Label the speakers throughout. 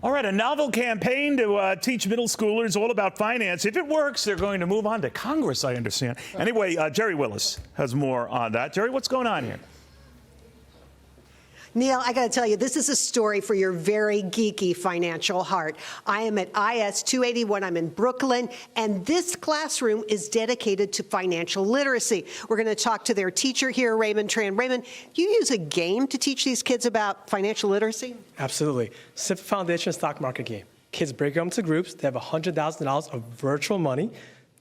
Speaker 1: All right, a novel campaign to teach middle schoolers all about finance. If it works, they're going to move on to Congress, I understand. Anyway, Jerry Willis has more on that. Jerry, what's going on here?
Speaker 2: Neil, I got to tell you, this is a story for your very geeky financial heart. I am at IS 281. I'm in Brooklyn, and this classroom is dedicated to financial literacy. We're going to talk to their teacher here, Raymond Tran. Raymond, you use a game to teach these kids about financial literacy?
Speaker 3: Absolutely. Simple Foundation stock market game. Kids break them into groups. They have $100,000 of virtual money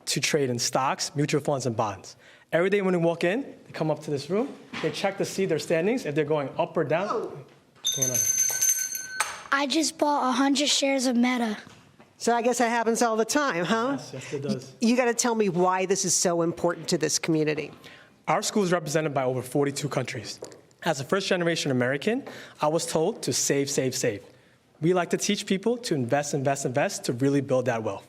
Speaker 3: to trade in stocks, mutual funds, and bonds. Every day when they walk in, they come up to this room, they check to see their standings, if they're going up or down. What's going on?
Speaker 4: I just bought 100 shares of Meta.
Speaker 2: So I guess that happens all the time, huh?
Speaker 3: Yes, it does.
Speaker 2: You got to tell me why this is so important to this community.
Speaker 3: Our school is represented by over 42 countries. As a first-generation American, I was told to save, save, save. We like to teach people to invest, invest, invest to really build that wealth.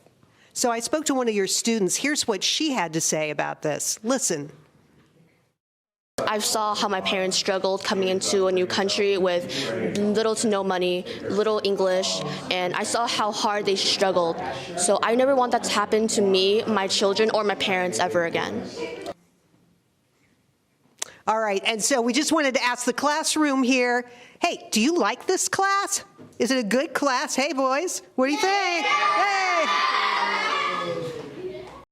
Speaker 2: So I spoke to one of your students. Here's what she had to say about this. Listen.
Speaker 5: I saw how my parents struggled coming into a new country with little to no money, little English, and I saw how hard they struggled. So I never want that to happen to me, my children, or my parents ever again.
Speaker 2: All right, and so we just wanted to ask the classroom here, hey, do you like this class? Is it a good class? Hey, boys, what do you think? Hey!